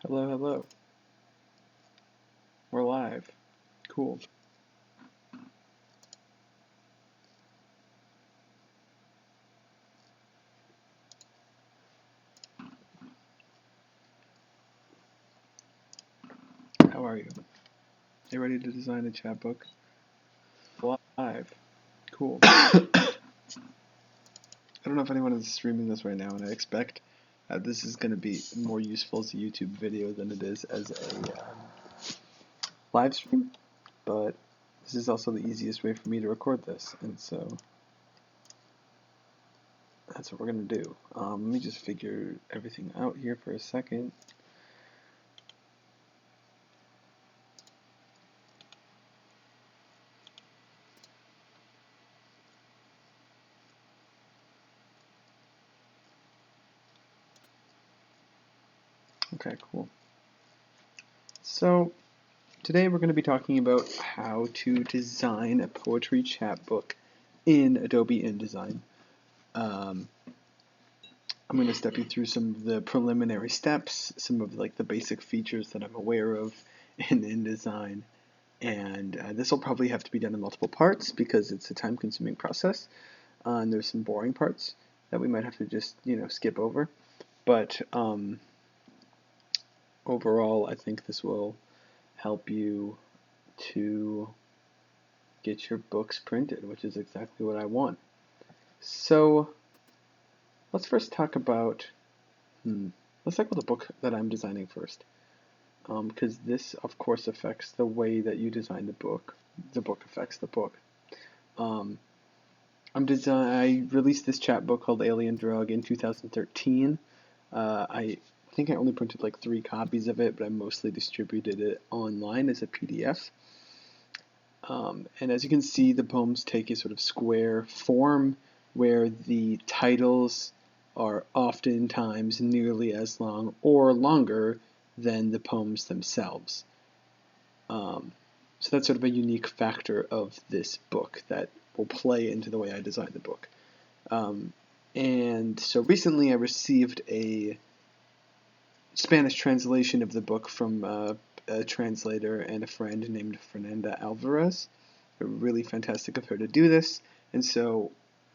Hello, hello. We're live. Cool. How are you? You ready to design a chapbook? Live. Cool. I don't know if anyone is streaming this right now, and I expect this is going to be more useful as a YouTube video than it is as a live stream, but this is also the easiest way for me to record this, and so that's what we're going to do. Let me just figure everything out here for a second. Okay, cool. So today we're going to be talking about how to design a poetry chapbook in Adobe InDesign. I'm going to step you through some of the preliminary steps, some of the basic features that I'm aware of in InDesign, and this will probably have to be done in multiple parts because it's a time-consuming process, and there's some boring parts that we might have to just skip over. But overall, I think this will help you to get your books printed, which is exactly what I want. So let's first talk about let's talk about the book that I'm designing first, because this of course affects the way that you design the book. The book affects the book. I released this chapbook called Alien Drug in 2013. I think I only printed like 3 copies of it, but I mostly distributed it online as a PDF. And as you can see, the poems take a sort of square form where the titles are oftentimes nearly as long or longer than the poems themselves. So that's sort of a unique factor of this book that will play into the way I design the book. And so recently I received a Spanish translation of the book from a translator and a friend named Fernanda Alvarez. Really fantastic of her to do this, and so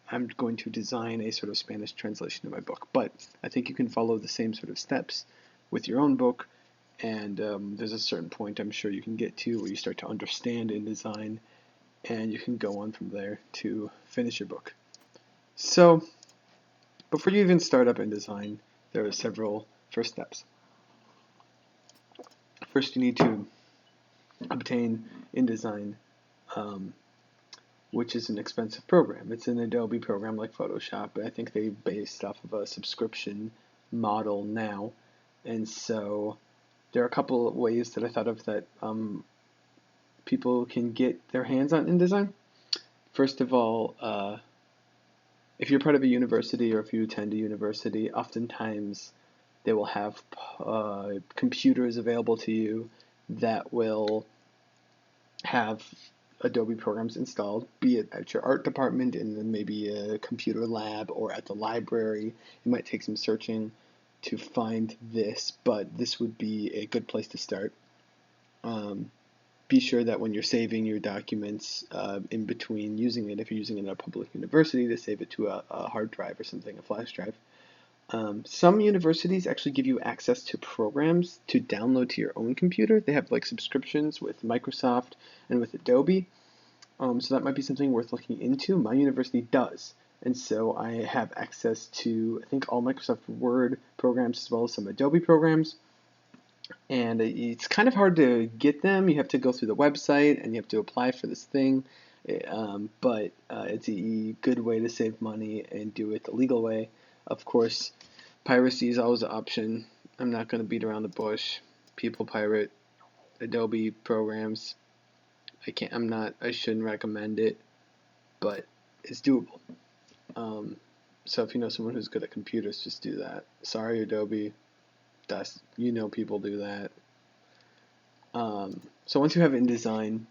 I'm going to design a sort of Spanish translation of my book. But I think you can follow the same sort of steps with your own book, and there's a certain point I'm sure you can get to where you start to understand InDesign, and you can go on from there to finish your book. So before you even start up InDesign, there are several first steps. First, you need to obtain InDesign, which is an expensive program. It's an Adobe program like Photoshop, but I think they based off of a subscription model now. And so there are a couple of ways that I thought of that people can get their hands on InDesign. First of all, if you're part of a university or if you attend a university, oftentimes they will have computers available to you that will have Adobe programs installed, be it at your art department in maybe a computer lab or at the library. It might take some searching to find this, but this would be a good place to start. Be sure that when you're saving your documents in between using it, if you're using it at a public university, to save it to a hard drive or something, a flash drive. Some universities actually give you access to programs to download to your own computer. They have like subscriptions with Microsoft and with Adobe. So that might be something worth looking into. My university does. And so I have access to, I think, all Microsoft Word programs as well as some Adobe programs. And it's kind of hard to get them. You have to go through the website and you have to apply for this thing. But it's a good way to save money and do it the legal way. Of course, piracy is always an option. I'm not going to beat around the bush. People pirate Adobe programs. I shouldn't recommend it, but it's doable. So if you know someone who's good at computers, just do that. Sorry, Adobe. People do that. So once you have InDesign,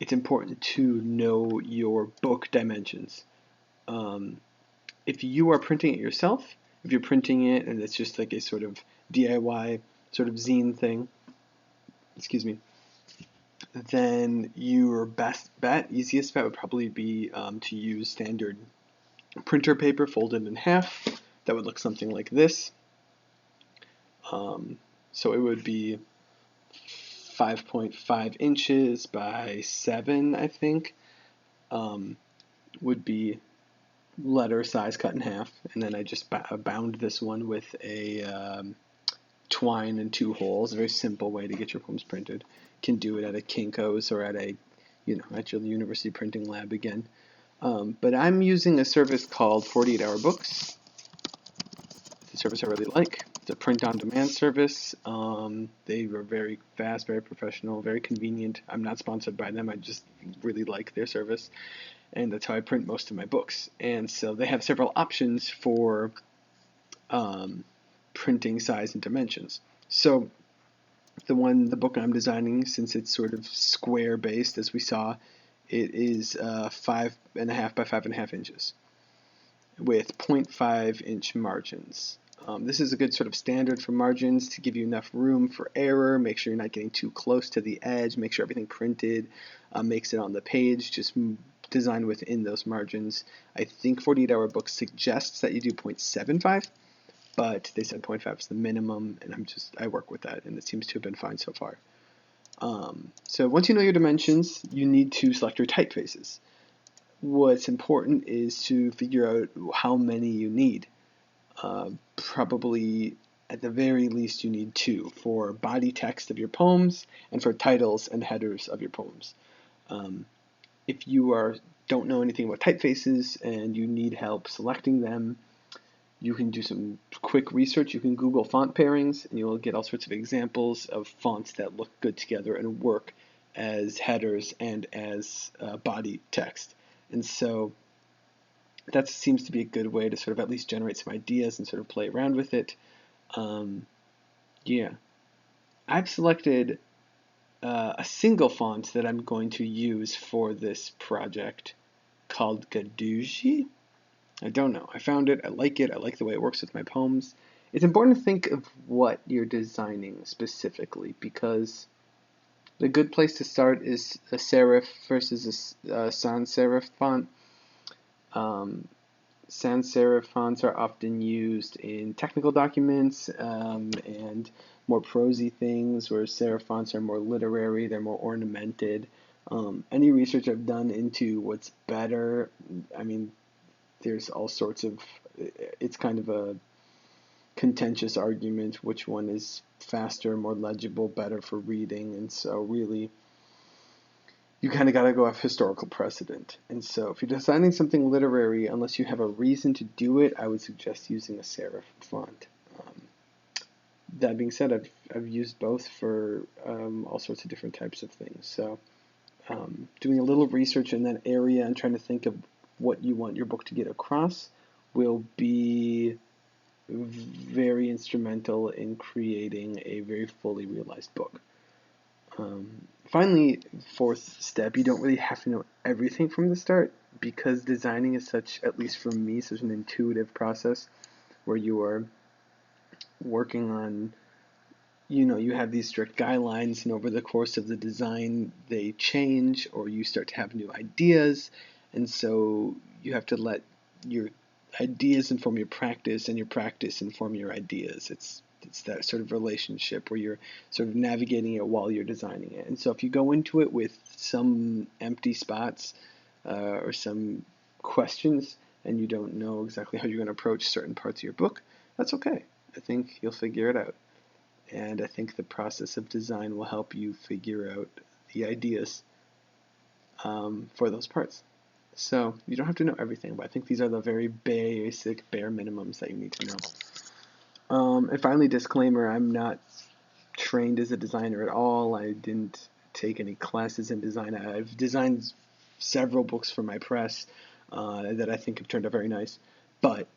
it's important to know your book dimensions. If you are printing it yourself, if you're printing it and it's just like a sort of DIY sort of zine thing, excuse me, then your best bet, easiest bet would probably be to use standard printer paper folded in half. That would look something like this. So it would be 5.5 inches by 7, I think, would be letter size cut in half. And then I just bound this one with a twine and 2 holes. A very simple way to get your poems printed. You can do it at a Kinko's or at at your university printing lab again. But I'm using a service called 48 Hour Books. It's a service I really like. It's a print-on-demand service. They were very fast, very professional, very convenient. I'm not sponsored by them. I just really like their service. And that's how I print most of my books. And so they have several options for printing size and dimensions. So the book I'm designing, since it's sort of square based, as we saw, it is 5.5 by 5.5 inches with 0.5 inch margins. This is a good sort of standard for margins to give you enough room for error. Make sure you're not getting too close to the edge. Make sure everything printed makes it on the page. Just design within those margins. I think 48 Hour Books suggests that you do 0.75. But they said 0.5 is the minimum, and I work with that, and it seems to have been fine so far. So once you know your dimensions, you need to select your typefaces. What's important is to figure out how many you need. Probably, at the very least, you need 2 for body text of your poems and for titles and headers of your poems. If you don't know anything about typefaces and you need help selecting them, you can do some quick research. You can Google font pairings, and you'll get all sorts of examples of fonts that look good together and work as headers and as body text. And so that seems to be a good way to sort of at least generate some ideas and sort of play around with it. Yeah. I've selected a single font that I'm going to use for this project called Gaduji. I don't know. I found it. I like it. I like the way it works with my poems. It's important to think of what you're designing specifically, because the good place to start is a serif versus a sans serif font. Sans serif fonts are often used in technical documents and more prosy things, whereas serif fonts are more literary. They're more ornamented. Any research I've done into what's better, I mean, there's all sorts of, it's kind of a contentious argument which one is faster, more legible, better for reading, and so really you kind of got to go off historical precedent. And so if you're designing something literary, unless you have a reason to do it, I would suggest using a serif font. That being said, I've used both for all sorts of different types of things. So doing a little research in that area and trying to think of what you want your book to get across will be very instrumental in creating a very fully realized book. Finally, 4th step, you don't really have to know everything from the start, because designing is such, at least for me, such an intuitive process where you are working on, you have these strict guidelines, and over the course of the design they change, or you start to have new ideas. And so you have to let your ideas inform your practice, and your practice inform your ideas. It's that sort of relationship where you're sort of navigating it while you're designing it. And so if you go into it with some empty spots or some questions, and you don't know exactly how you're going to approach certain parts of your book, that's okay. I think you'll figure it out. And I think the process of design will help you figure out the ideas for those parts. So you don't have to know everything, but I think these are the very basic, bare minimums that you need to know. And finally, disclaimer, I'm not trained as a designer at all. I didn't take any classes in design. I've designed several books for my press that I think have turned out very nice, but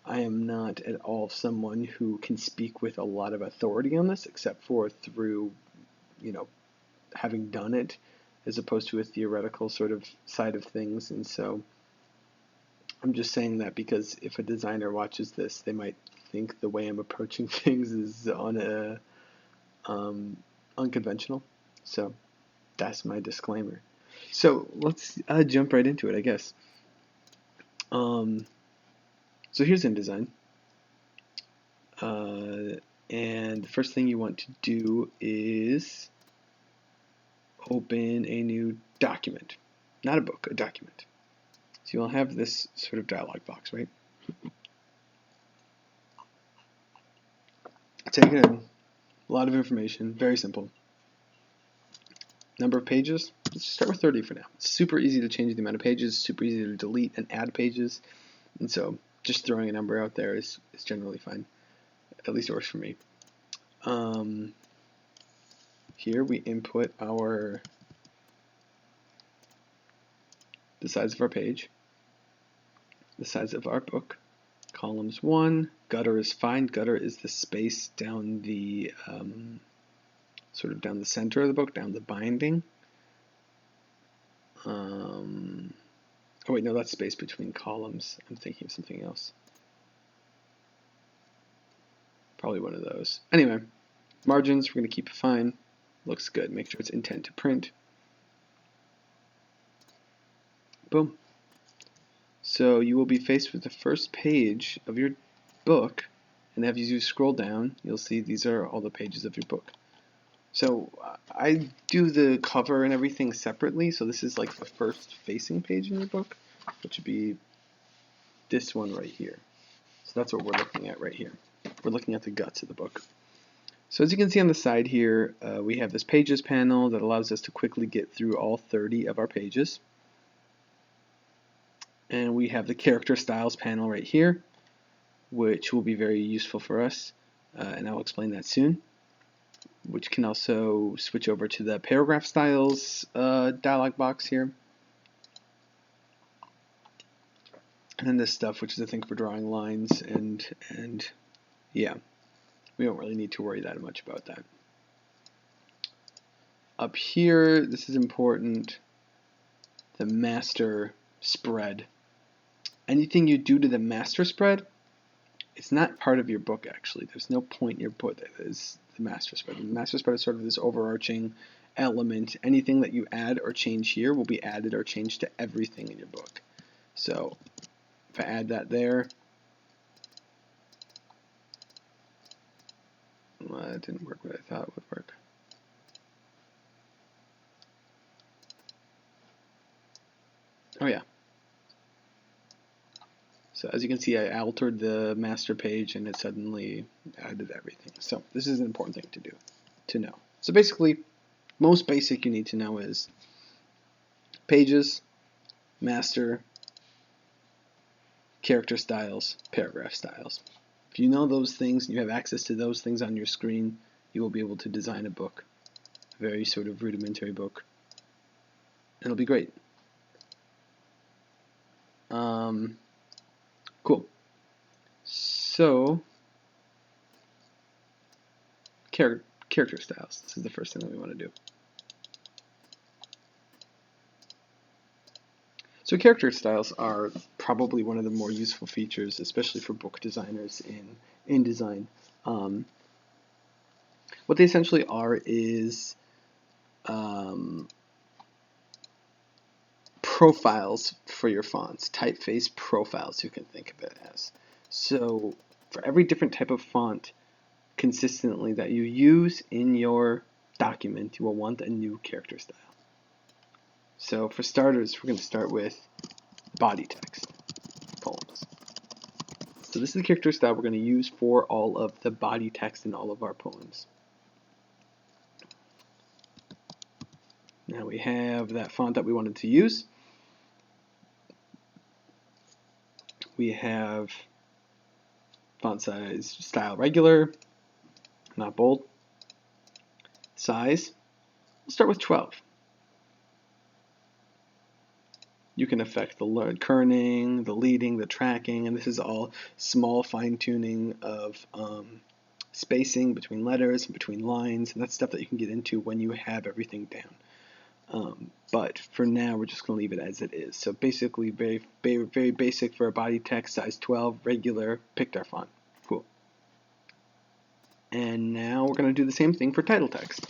I am not at all someone who can speak with a lot of authority on this, except for through, having done it, as opposed to a theoretical sort of side of things. And so I'm just saying that because if a designer watches this, they might think the way I'm approaching things is on a unconventional. So that's my disclaimer. So let's jump right into it, I guess. So here's InDesign. And the first thing you want to do is open a new document. Not a book, a document. So you'll have this sort of dialog box, right? Take a lot of information, very simple. Number of pages, let's start with 30 for now. It's super easy to change the amount of pages, super easy to delete and add pages. And so just throwing a number out there is generally fine. At least it works for me. Here we input the size of our page, the size of our book. Columns 1, gutter is fine. Gutter is the space down the sort of down the center of the book, down the binding. Oh wait, no, that's space between columns. I'm thinking of something else. Probably one of those. Anyway, margins, we're going to keep it fine. Looks good. Make sure it's intent to print. Boom. So you will be faced with the first page of your book, and as you scroll down, you'll see these are all the pages of your book. So I do the cover and everything separately, so this is like the first facing page in your book, which would be this one right here. So that's what we're looking at right here. We're looking at the guts of the book. So as you can see on the side here, we have this Pages panel that allows us to quickly get through all 30 of our pages. And we have the Character Styles panel right here, which will be very useful for us, and I'll explain that soon. Which can also switch over to the Paragraph Styles dialog box here. And then this stuff, which is I think for drawing lines, and yeah, we don't really need to worry that much about that. Up here, this is important, the master spread. Anything you do to the master spread, it's not part of your book actually. There's no point in your book that is the master spread. The master spread is sort of this overarching element. Anything that you add or change here will be added or changed to everything in your book. So if I add that there, well, it didn't work what I thought it would work. Oh yeah. So as you can see, I altered the master page and it suddenly added everything. So this is an important thing to know. So basically, most basic you need to know is pages, master, character styles, paragraph styles. If you know those things and you have access to those things on your screen, you will be able to design a book, a very sort of rudimentary book. It'll be great. Cool. So, character styles. This is the first thing that we want to do. So character styles are probably one of the more useful features, especially for book designers in InDesign. What they essentially are is profiles for your fonts, typeface profiles, you can think of it as. So for every different type of font consistently that you use in your document, you will want a new character style. So for starters, we're going to start with body text, poems. So this is the character style we're going to use for all of the body text in all of our poems. Now we have that font that we wanted to use. We have font size, style regular, not bold. Size, we'll start with 12. You can affect the kerning, the leading, the tracking, and this is all small fine-tuning of spacing between letters and between lines, and that's stuff that you can get into when you have everything down. But for now, we're just going to leave it as it is. So basically, very basic for a body text, size 12, regular, picked our font. Cool. And now we're going to do the same thing for title text.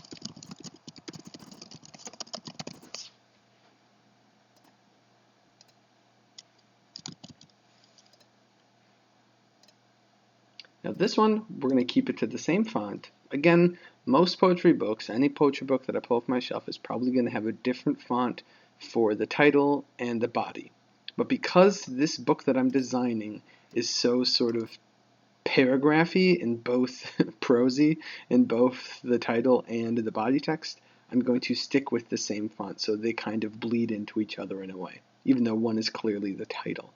Now this one, we're going to keep it to the same font. Again, most poetry books, any poetry book that I pull off my shelf is probably going to have a different font for the title and the body. But because this book that I'm designing is so sort of paragraphy in both prosy in both the title and the body text, I'm going to stick with the same font so they kind of bleed into each other in a way, even though one is clearly the title.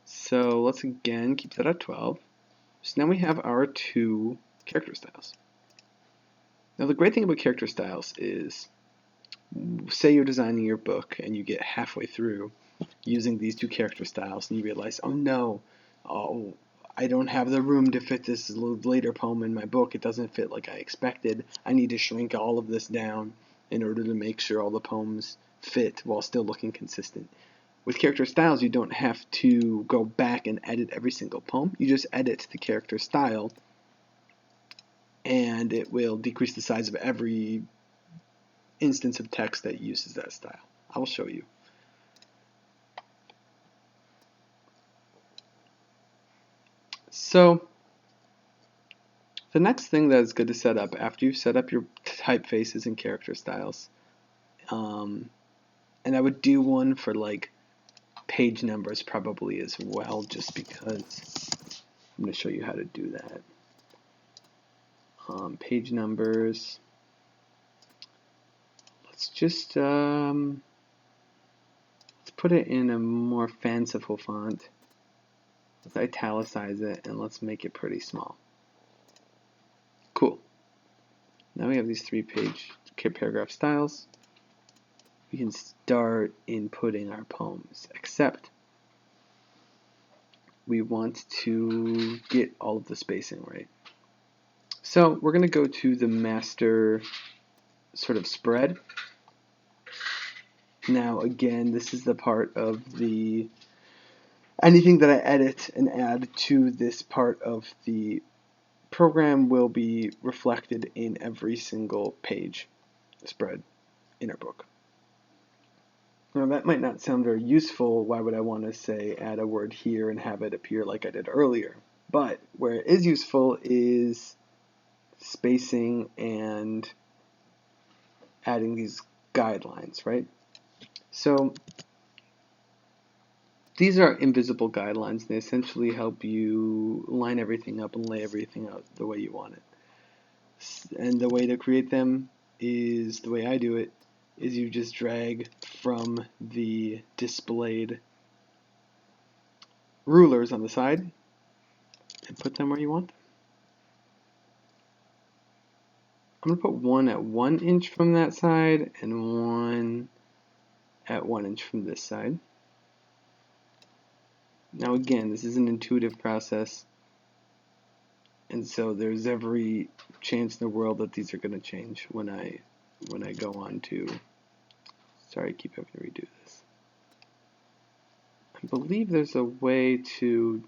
So let's again keep that at 12. So now we have our two character styles. Now the great thing about character styles is, say you're designing your book and you get halfway through using these two character styles and you realize, oh no, I don't have the room to fit this later poem in my book. It doesn't fit like I expected. I need to shrink all of this down in order to make sure all the poems fit while still looking consistent. With character styles, you don't have to go back and edit every single poem. You just edit the character style, and it will decrease the size of every instance of text that uses that style. I will show you. So the next thing that is good to set up after you've set up your typefaces and character styles, and I would do one for like page numbers probably as well, just because I'm going to show you how to do that. Page numbers. Let's just let's put it in a more fanciful font. Let's italicize it and let's make it pretty small. Cool. Now we have these 3-page paragraph styles. We can start inputting our poems, except we want to get all of the spacing right. So we're going to go to the master sort of spread. Now again, this is the part of the anything that I edit and add to this part of the program will be reflected in every single page spread in our book. Now that might not sound very useful. Why would I want to say add a word here and have it appear like I did earlier? But where it is useful is spacing and adding these guidelines, right? So these are invisible guidelines. They essentially help you line everything up and lay everything out the way you want it. And the way to create them is, the way I do it, is you just drag from the displayed rulers on the side and put them where you want them. I'm going to put one at 1 inch from that side and one at 1 inch from this side. Now again, this is an intuitive process, and so there's every chance in the world that these are going to change when I go on to, sorry, I keep having to redo this. I believe there's a way to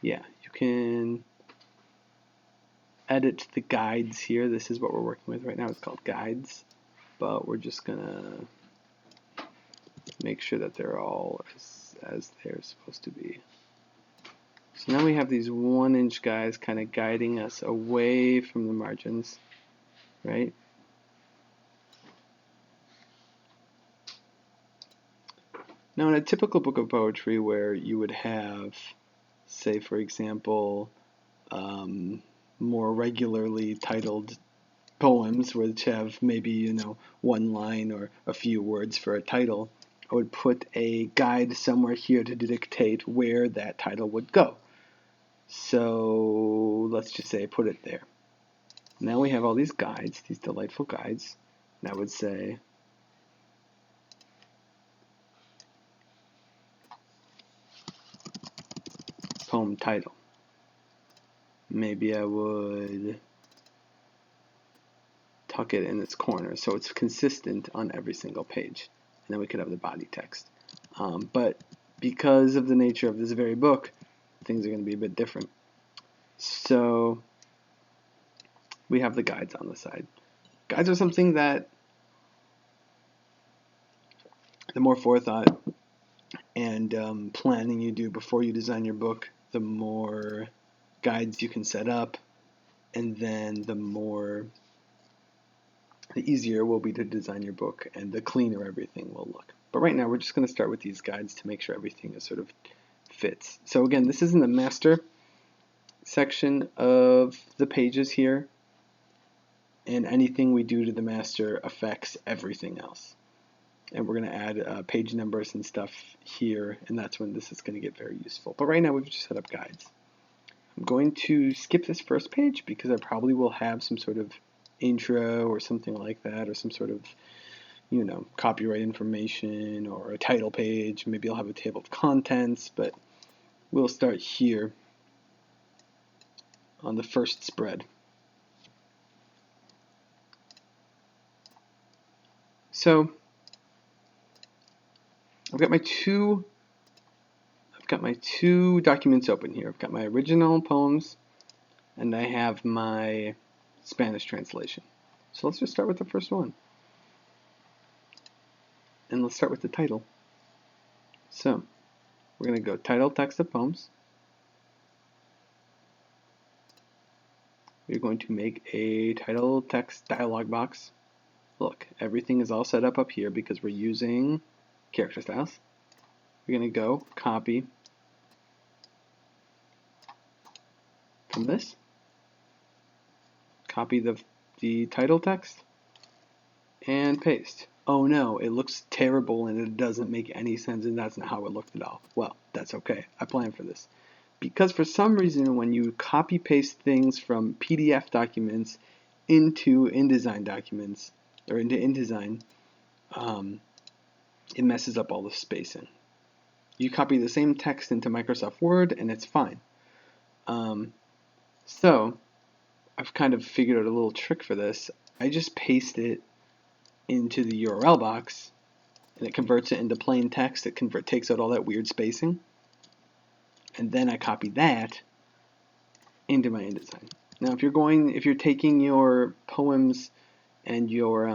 you can edit the guides here. This is what we're working with right now. It's called guides, but we're just gonna make sure that they're all as they're supposed to be. So now we have these 1 inch guys kind of guiding us away from the margins, right? Now in a typical book of poetry where you would have, say for example, more regularly titled poems which have maybe, one line or a few words for a title, I would put a guide somewhere here to dictate where that title would go. So let's just say I put it there. Now we have all these guides, these delightful guides, and I would say poem title. Maybe I would tuck it in its corner so it's consistent on every single page. and then we could have the body text. But because of the nature of this very book, things are going to be a bit different. So we have the guides on the side. Guides are something that the more forethought and planning you do before you design your book, the more guides you can set up, and then the easier it will be to design your book, and the cleaner everything will look. But right now we're just going to start with these guides to make sure everything is sort of fits. So again, this is in the master section of the pages here, and anything we do to the master affects everything else. And we're going to add page numbers and stuff here, and that's when this is going to get very useful. But right now we've just set up guides. I'm going to skip this first page because I probably will have some sort of intro or something like that, or some sort of, you know, copyright information or a title page. Maybe I'll have a table of contents, but we'll start here on the first spread. So I've got my two documents open here. I've got my original poems, and I have my Spanish translation. So let's just start with the first one. And let's start with the title. So we're going to go title, text of poems. We're going to make a title text dialog box. Look, everything is all set up here because we're using character styles. We're going to go copy from this, copy the title text, and paste. Oh no, it looks terrible and it doesn't make any sense, and that's not how it looked at all. Well, that's okay. I planned for this. Because for some reason when you copy paste things from PDF documents into InDesign documents, or into InDesign, it messes up all the spacing. You copy the same text into Microsoft Word and it's fine. So I've kind of figured out a little trick for this. I just paste it into the URL box and it converts it into plain text. It takes out all that weird spacing, and then I copy that into my InDesign. Now if you're taking your poems and your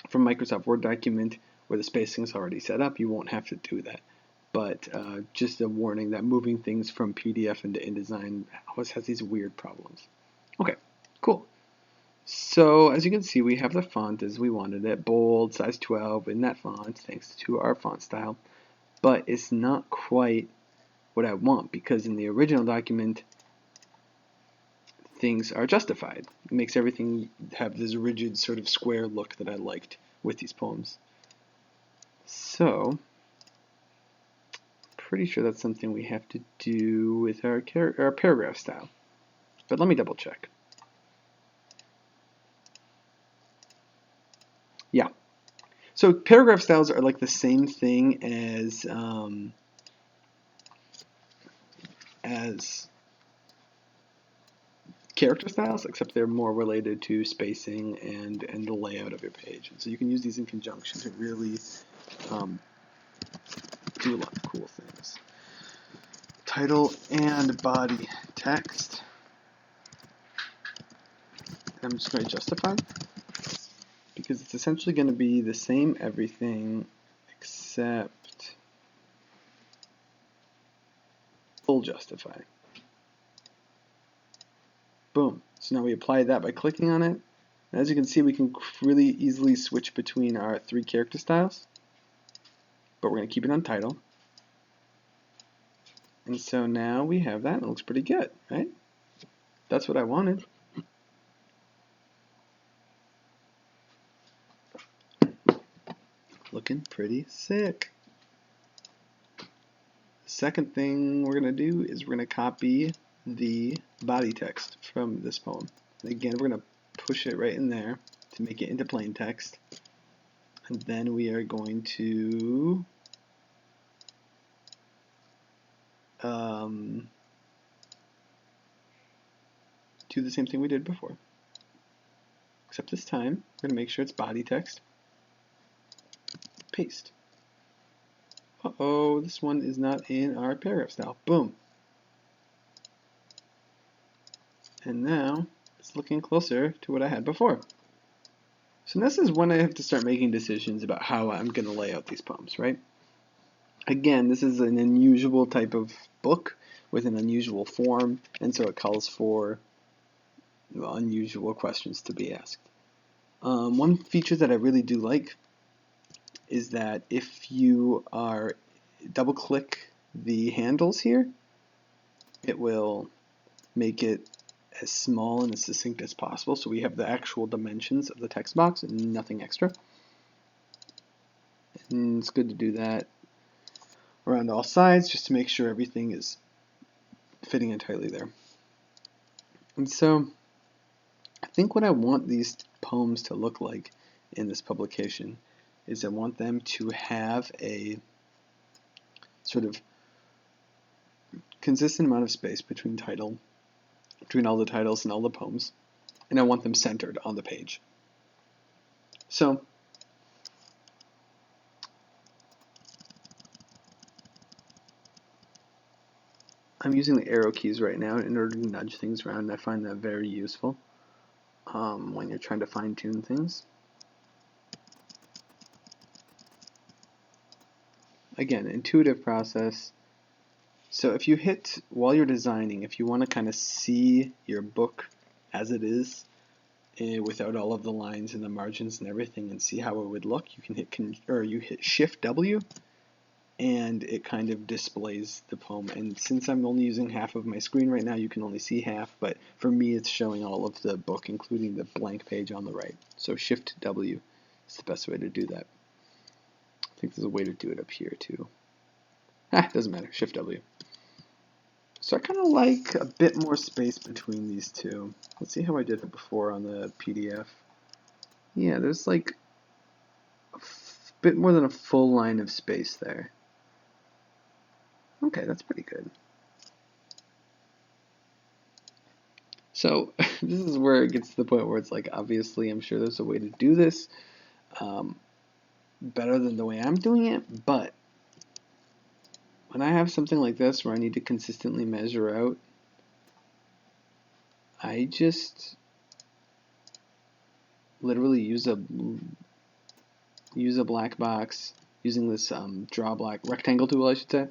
from Microsoft Word document where the spacing is already set up, you won't have to do that. But just a warning that moving things from PDF into InDesign always has these weird problems. Okay, cool. So as you can see, we have the font as we wanted it, bold, size 12 in that font, thanks to our font style. But it's not quite what I want, because in the original document, things are justified. It makes everything have this rigid sort of square look that I liked with these poems. So pretty sure that's something we have to do with our paragraph style. But let me double check. Yeah. So paragraph styles are like the same thing as character styles, except they're more related to spacing and the layout of your page. And so you can use these in conjunction to really do a lot of cool things. Title and body text. I'm just going to justify, because it's essentially going to be the same everything except full justify. Boom. So now we apply that by clicking on it. And as you can see, we can really easily switch between our three character styles, but we're going to keep it on title. And so now we have that, and it looks pretty good, right? That's what I wanted. Looking pretty sick. The second thing we're going to do is we're going to copy the body text from this poem. And again, we're going to push it right in there to make it into plain text. And then we are going to do the same thing we did before. Except this time, we're going to make sure it's body text. paste. Uh-oh, this one is not in our paragraph style. Boom. And now it's looking closer to what I had before. So this is when I have to start making decisions about how I'm going to lay out these poems, right? Again, this is an unusual type of book with an unusual form, and so it calls for unusual questions to be asked. One feature that I really do like is that if you are double-click the handles here, it will make it as small and as succinct as possible, so we have the actual dimensions of the text box and nothing extra. And it's good to do that around all sides just to make sure everything is fitting entirely there. And so I think what I want these poems to look like in this publication is I want them to have a sort of consistent amount of space between all the titles and all the poems, and I want them centered on the page. So I'm using the arrow keys right now in order to nudge things around, and I find that very useful when you're trying to fine-tune things. Again, intuitive process. So if you hit, while you're designing, if you want to kind of see your book as it is, without all of the lines and the margins and everything, and see how it would look, you can hit Shift W, and it kind of displays the poem. And since I'm only using half of my screen right now, you can only see half, but for me it's showing all of the book, including the blank page on the right. So Shift W is the best way to do that. I think there's a way to do it up here too. Doesn't matter, Shift W. So I kind of like a bit more space between these two. Let's see how I did it before on the PDF. Yeah, there's like a bit more than a full line of space there. Okay, that's pretty good. So this is where it gets to the point where it's like, obviously, I'm sure there's a way to do this better than the way I'm doing it, but when I have something like this where I need to consistently measure out, I just literally use a black box using this draw black rectangle tool, I should say,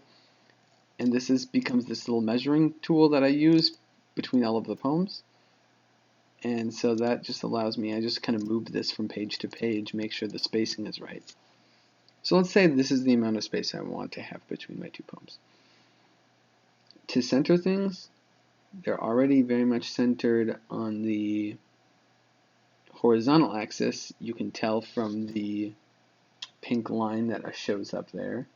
and this becomes this little measuring tool that I use between all of the poems. And so that just allows me, I just kind of move this from page to page, make sure the spacing is right. So let's say this is the amount of space I want to have between my two poems. To center things, they're already very much centered on the horizontal axis. You can tell from the pink line that shows up there.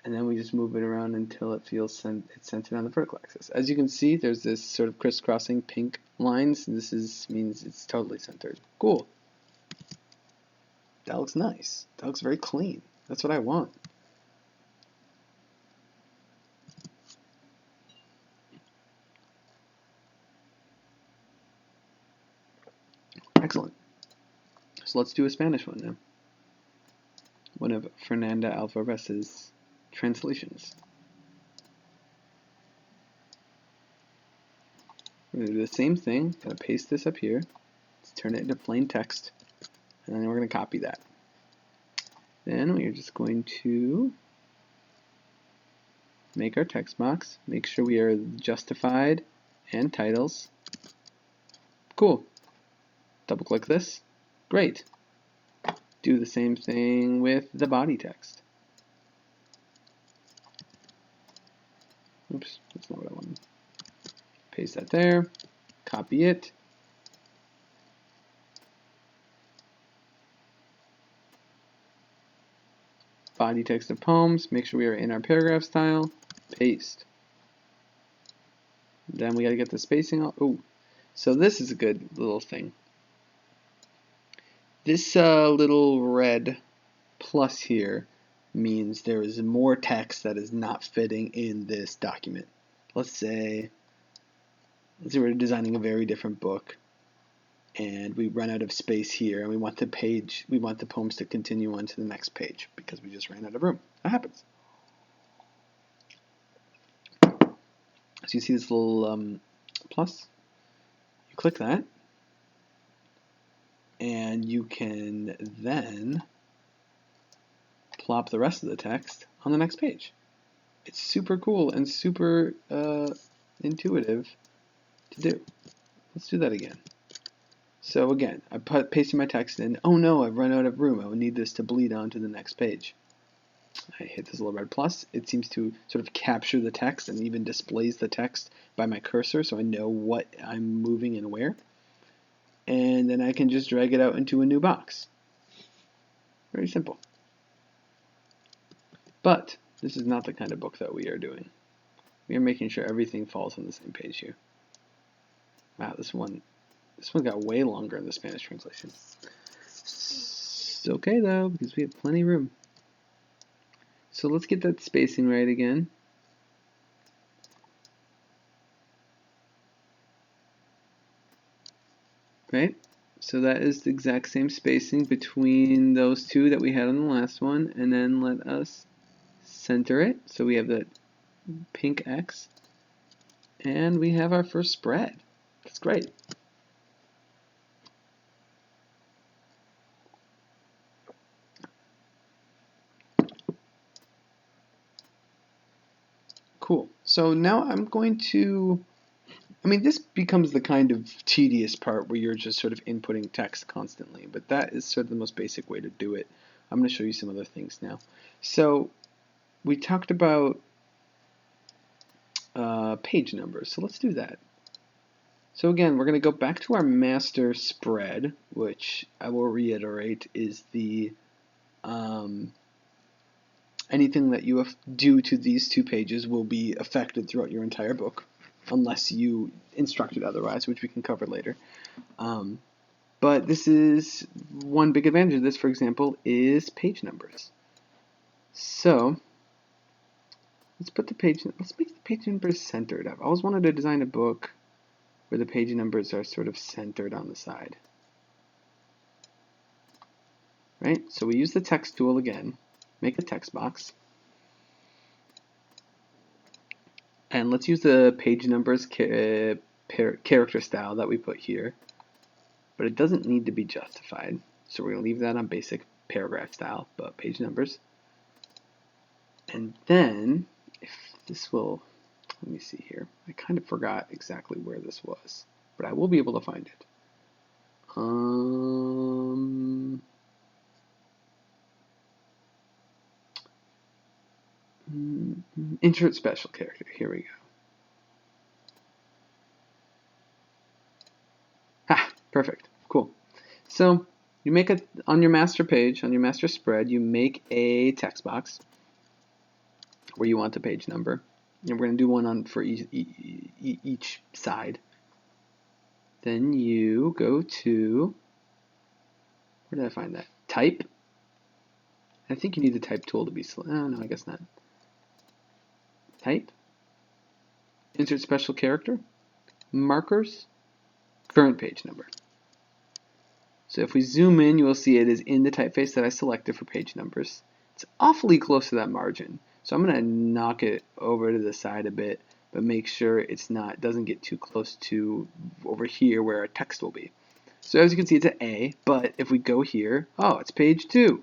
And then we just move it around until it feels it's centered on the vertical axis. As you can see, there's this sort of crisscrossing pink lines. This means it's totally centered. Cool. That looks nice. That looks very clean. That's what I want. Excellent. So let's do a Spanish one now. One of Fernanda Alvarez's translations. We're going to do the same thing. Going to paste this up here. Let's turn it into plain text. And then we're going to copy that. Then we're just going to make our text box. Make sure we are justified and titles. Cool. Double click this. Great. Do the same thing with the body text. Oops, that's not what I wanted. Paste that there. Copy it. Body text of poems. Make sure we are in our paragraph style. Paste. Then we got to get the spacing out. Oh, so this is a good little thing. This little red plus here means there is more text that is not fitting in this document. Let's say we're designing a very different book, and we run out of space here, and we want the poems to continue on to the next page because we just ran out of room. That happens. So you see this little plus? You click that, and you can then plop the rest of the text on the next page. It's super cool and super intuitive to do. Let's do that again. So again, I pasted my text in. Oh no, I've run out of room. I would need this to bleed on to the next page. I hit this little red plus. It seems to sort of capture the text and even displays the text by my cursor, so I know what I'm moving and where. And then I can just drag it out into a new box. Very simple. But this is not the kind of book that we are doing. We are making sure everything falls on the same page here. Wow, this one got way longer in the Spanish translation. It's okay though, because we have plenty of room. So let's get that spacing right again. Right? So that is the exact same spacing between those two that we had on the last one, and then let us center it. So we have that pink X, and we have our first spread. That's great. Cool. So now I'm going to, this becomes the kind of tedious part where you're just sort of inputting text constantly, but that is sort of the most basic way to do it. I'm going to show you some other things now. So we talked about page numbers, so let's do that. So again, we're going to go back to our master spread, which I will reiterate is the anything that you do to these two pages will be affected throughout your entire book, unless you instructed otherwise, which we can cover later. But this is one big advantage of this, for example, is page numbers. So let's make the page numbers centered. I've always wanted to design a book where the page numbers are sort of centered on the side. Right? So we use the text tool again, make a text box, and let's use the page numbers character style that we put here, but it doesn't need to be justified. So we're going to leave that on basic paragraph style, but page numbers. And then, if this will, let me see here. I kind of forgot exactly where this was, but I will be able to find it. Insert special character. Here we go. Ah, perfect. Cool. So you make on your master page, on your master spread, you make a text box where you want the page number. And we're going to do one for each side. Then you go to, where did I find that? Type. I think you need the type tool to be slow. Oh, no, I guess not. Type. Insert special character. Markers. Current page number. So if we zoom in, you will see it is in the typeface that I selected for page numbers. It's awfully close to that margin. So I'm going to knock it over to the side a bit, but make sure it's not, doesn't get too close to over here where our text will be. So as you can see, it's an A, but if we go here, oh, it's page 2.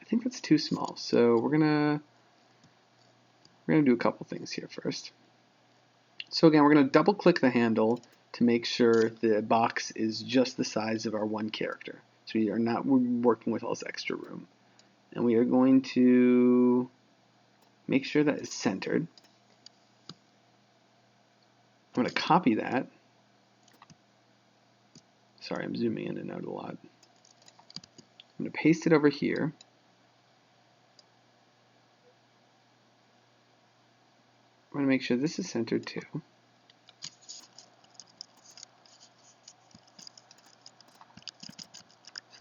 I think that's too small. So we're gonna do a couple things here first. So again, we're going to double click the handle to make sure the box is just the size of our one character. So we are not working with all this extra room. And we are going to make sure that it's centered. I'm going to copy that. Sorry, I'm zooming in and out a lot. I'm going to paste it over here. I'm going to make sure this is centered too. So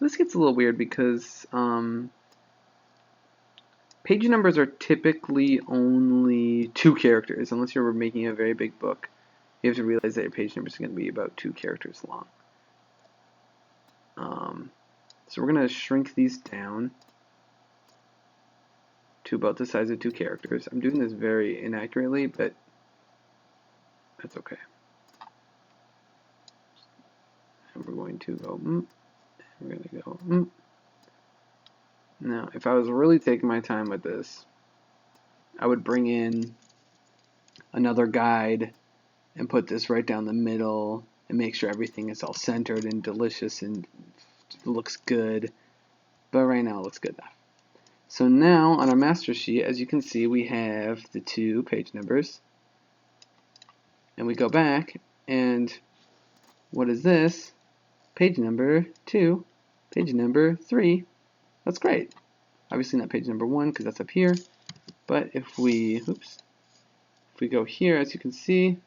this gets a little weird because page numbers are typically only 2 characters, unless you're making a very big book. you have to realize that your page numbers are going to be about 2 characters long. So we're going to shrink these down to about the size of 2 characters. I'm doing this very inaccurately, but that's okay. And we're going to go, we're going to go, Now, if I was really taking my time with this, I would bring in another guide and put this right down the middle and make sure everything is all centered and delicious and looks good. But right now it looks good enough. So now on our master sheet, as you can see, we have the 2 page numbers. And we go back, and what is this? Page number 2, page number 3. That's great. Obviously not page number 1 because that's up here. But if we go here, as you can see,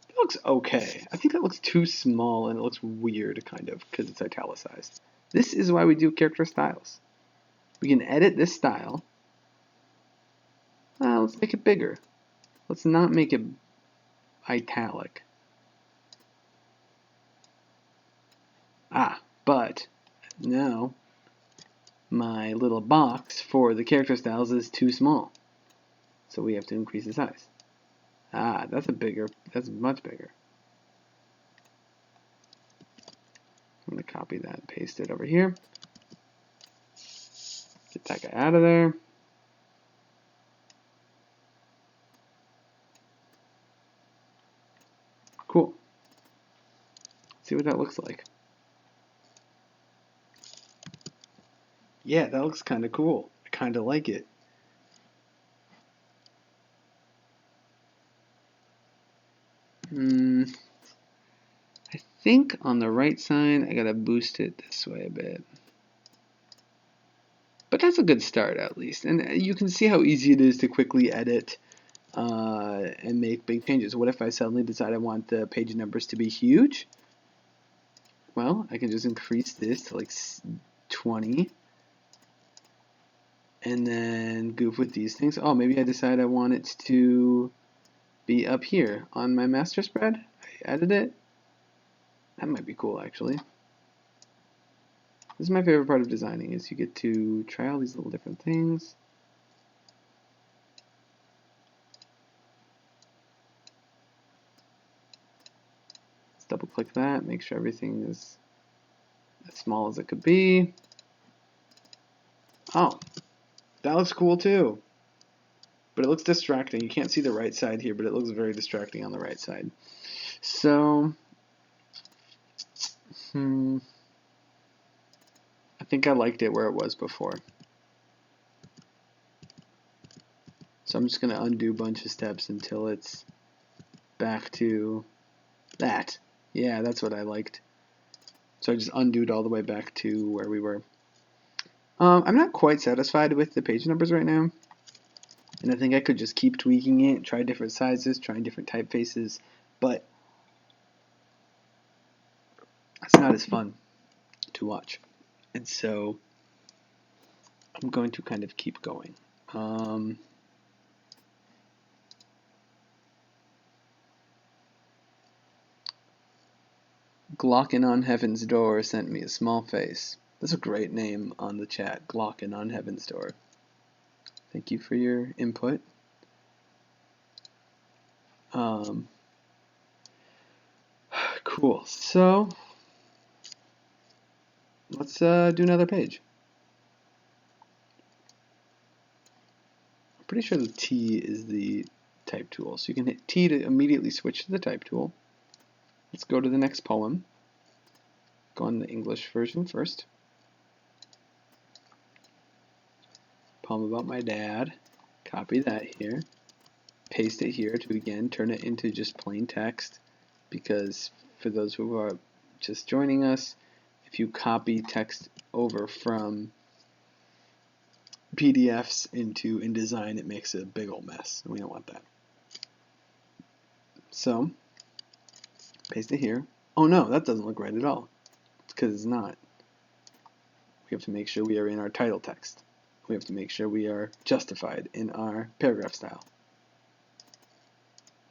it looks okay. I think that looks too small and it looks weird kind of because it's italicized. This is why we do character styles. We can edit this style. Let's make it bigger. Let's not make it italic. But now my little box for the character styles is too small. So we have to increase the size. That's much bigger. I'm going to copy that and paste it over here. Get that guy out of there. Cool. See what that looks like. Yeah, that looks kind of cool. I kind of like it. I think on the right side, I gotta boost it this way a bit. But that's a good start at least. And you can see how easy it is to quickly edit and make big changes. What if I suddenly decide I want the page numbers to be huge? Well, I can just increase this to like 20. And then goof with these things. Oh, maybe I decide I want it to be up here on my master spread. I added it. That might be cool, actually. This is my favorite part of designing, is you get to try all these little different things. Let's double click that, make sure everything is as small as it could be. Oh, that looks cool too. But it looks distracting. You can't see the right side here, but it looks very distracting on the right side. So, I think I liked it where it was before. So I'm just going to undo a bunch of steps until it's back to that. Yeah, that's what I liked. So I just undoed all the way back to where we were. I'm not quite satisfied with the page numbers right now. And I think I could just keep tweaking it, try different sizes, trying different typefaces, but it's not as fun to watch. And so I'm going to kind of keep going. Glockin' on Heaven's Door sent me a small face. That's a great name on the chat, Glockin' on Heaven's Door. Thank you for your input. Cool. So let's do another page. I'm pretty sure the T is the type tool. So you can hit T to immediately switch to the type tool. Let's go to the next poem. Go on the English version first. Poem about my dad. Copy that here. Paste it here to again turn it into just plain text, because for those who are just joining us, if you copy text over from PDFs into InDesign, it makes a big old mess, and we don't want that. So paste it here. Oh no, that doesn't look right at all. It's because it's not. We have to make sure we are in our title text. We have to make sure we are justified in our paragraph style.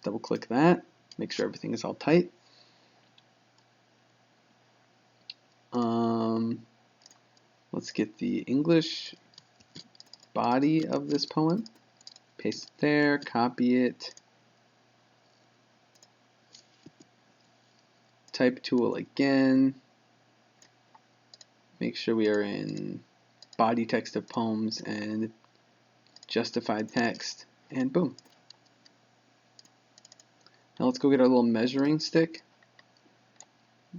Double click that, make sure everything is all tight. Let's get the English body of this poem. Paste it there, copy it. Type tool again. Make sure we are in body text of poems and justified text, and boom. Now let's go get our little measuring stick,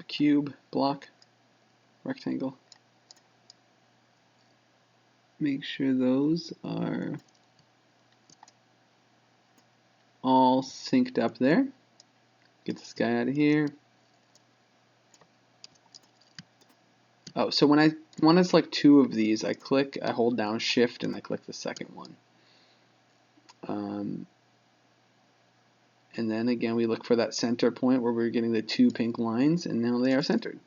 cube, block, rectangle. Make sure those are all synced up there. Get this guy out of here. Oh, so when I want to select two of these, I hold down Shift, and I click the second one. And then again, we look for that center point where we're getting the two pink lines, and now they are centered.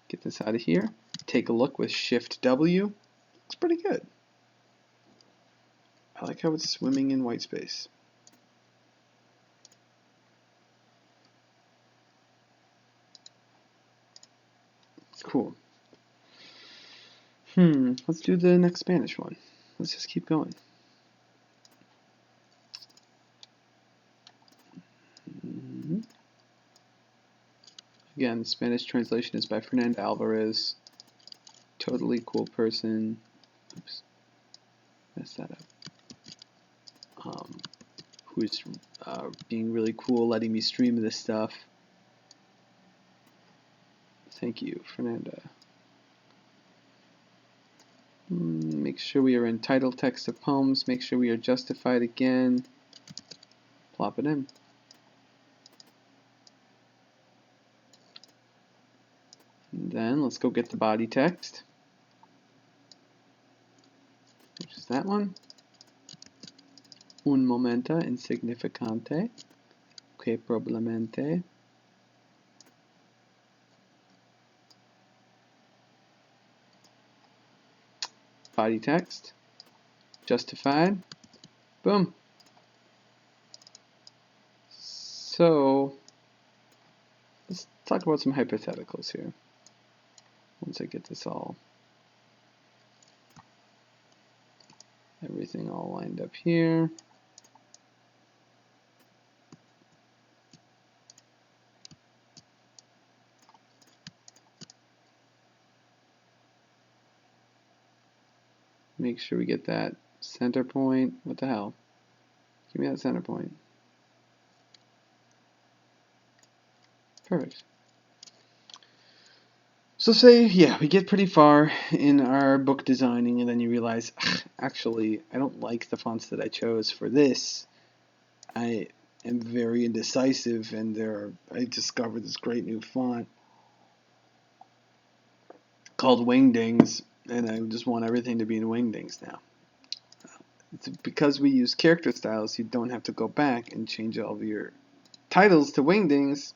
Get this out of here. Take a look with Shift W. It's pretty good. I like how it's swimming in white space. It's cool. Let's do the next Spanish one. Let's just keep going. Again, Spanish translation is by Fernanda Alvarez. Totally cool person. Oops, messed that up. Who's being really cool, letting me stream this stuff. Thank you, Fernanda. Make sure we are in title text of poems. Make sure we are justified again. Plop it in. And then let's go get the body text, which is that one. Un momento insignificante que probablemente body text, justified, boom. So let's talk about some hypotheticals here. Once I get this everything all lined up here. Make sure we get that center point. What the hell? Give me that center point. Perfect. So say, yeah, we get pretty far in our book designing, and then you realize, actually, I don't like the fonts that I chose for this. I am very indecisive, and I discovered this great new font called Wingdings, and I just want everything to be in Wingdings now. Because we use character styles, you don't have to go back and change all of your titles to Wingdings.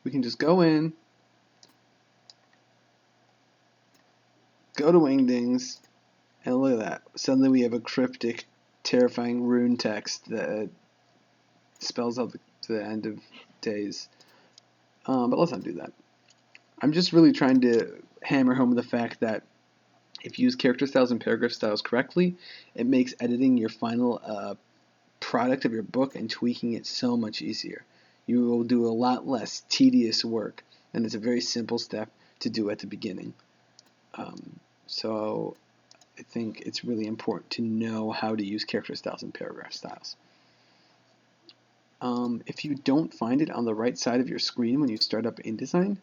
We can just go in, go to Wingdings, and look at that. Suddenly we have a cryptic, terrifying rune text that spells out the end of days. But let's not do that. I'm just really trying to hammer home the fact that if you use character styles and paragraph styles correctly, it makes editing your final product of your book and tweaking it so much easier. You will do a lot less tedious work, and it's a very simple step to do at the beginning. So I think it's really important to know how to use character styles and paragraph styles. If you don't find it on the right side of your screen when you start up InDesign,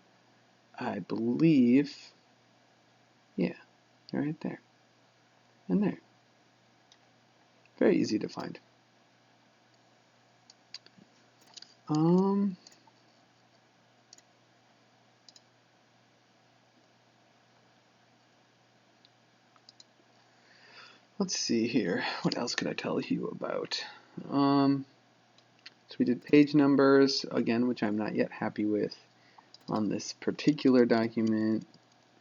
I believe, yeah, right there and there. Very easy to find. Let's see here. What else could I tell you about? So we did page numbers, again, which I'm not yet happy with on this particular document.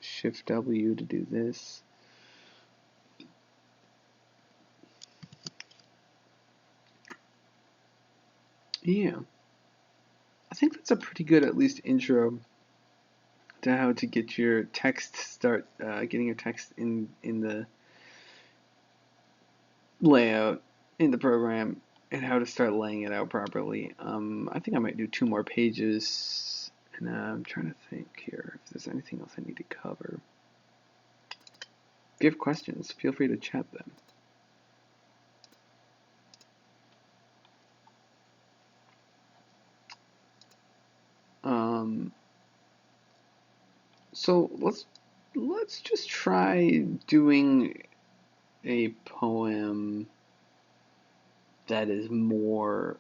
Shift W to do this. Yeah. I think that's a pretty good, at least, intro to how to get your text, start getting your text in the layout in the program, and how to start laying it out properly. I think I might do 2 more pages, and I'm trying to think here if there's anything else I need to cover. If you have questions, feel free to chat them. So let's just try doing a poem that is more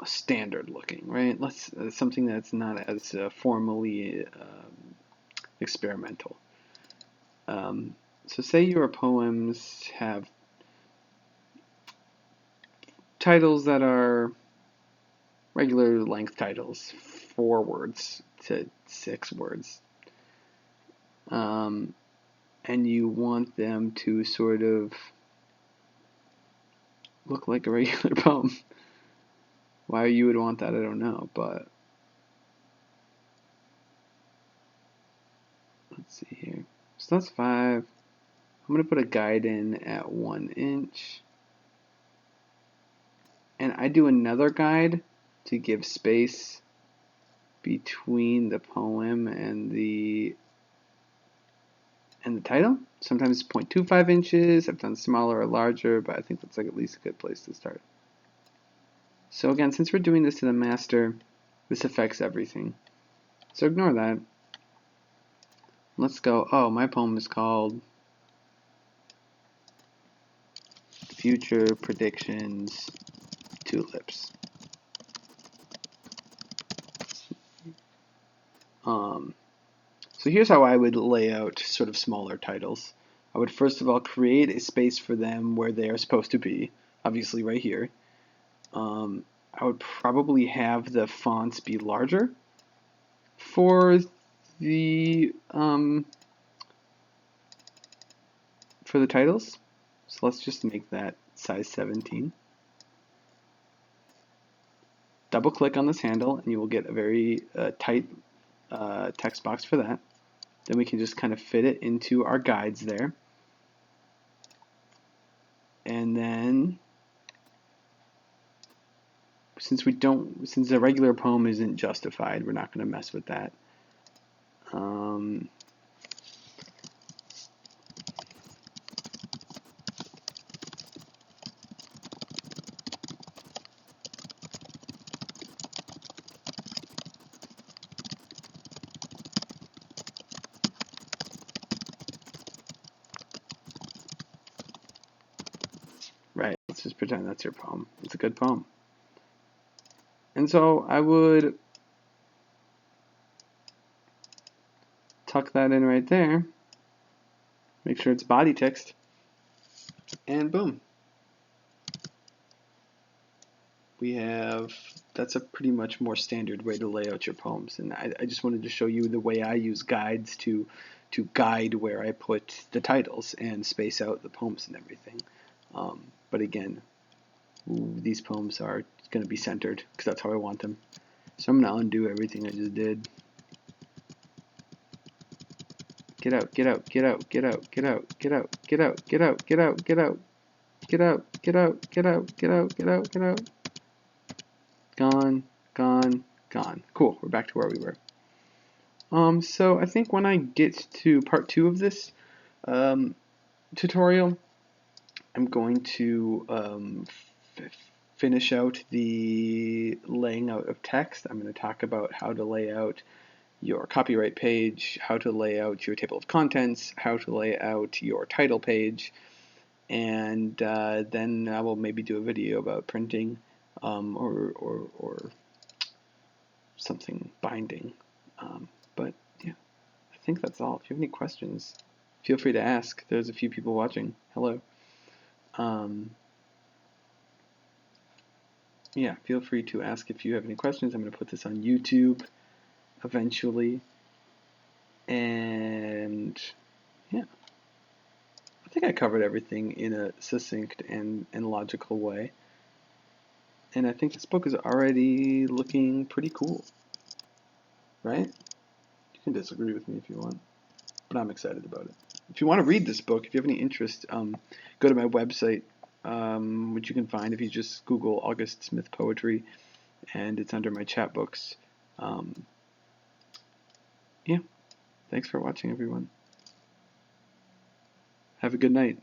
standard looking, right? Let's something that's not as formally experimental. So say your poems have titles that are regular length titles, 4 words to 6 words. And you want them to sort of look like a regular poem. Why you would want that, I don't know, but let's see here. So that's 5. I'm going to put a guide in at 1 inch. And I do another guide to give space between the poem and the title. Sometimes it's 0.25 inches. I've done smaller or larger, but I think that's like at least a good place to start. So again, since we're doing this to the master, this affects everything. So ignore that. Let's go, oh, my poem is called Future Predictions Tulips. So here's how I would lay out sort of smaller titles. I would first of all create a space for them where they are supposed to be, obviously right here. I would probably have the fonts be larger for the titles. So let's just make that size 17. Double click on this handle and you will get a very tight text box for that. Then we can just kind of fit it into our guides there. And then since the regular poem isn't justified, we're not going to mess with that. Right, let's just pretend that's your poem. It's a good poem. And so I would tuck that in right there. Make sure it's body text. And boom. That's a pretty much more standard way to lay out your poems. And I just wanted to show you the way I use guides to guide where I put the titles and space out the poems and everything. But again, these poems are going to be centered because that's how I want them. So I'm going to undo everything I just did. Get out, get out, get out, get out, get out, get out, get out, get out, get out, get out, get out, get out, get out, get out, get out, get out. Gone, gone, gone. Cool, we're back to where we were. So I think when I get to part 2 of this tutorial, I'm going to finish out the laying out of text. I'm going to talk about how to lay out your copyright page, how to lay out your table of contents, how to lay out your title page, and then I will maybe do a video about printing or something binding. But yeah, I think that's all. If you have any questions, feel free to ask. There's a few people watching. Hello. Yeah, feel free to ask if you have any questions. I'm going to put this on YouTube eventually. And yeah, I think I covered everything in a succinct and logical way. And I think this book is already looking pretty cool, right? You can disagree with me if you want, but I'm excited about it. If you want to read this book, if you have any interest, go to my website, which you can find if you just Google August Smith Poetry, and it's under my chapbooks. Yeah, thanks for watching, everyone. Have a good night.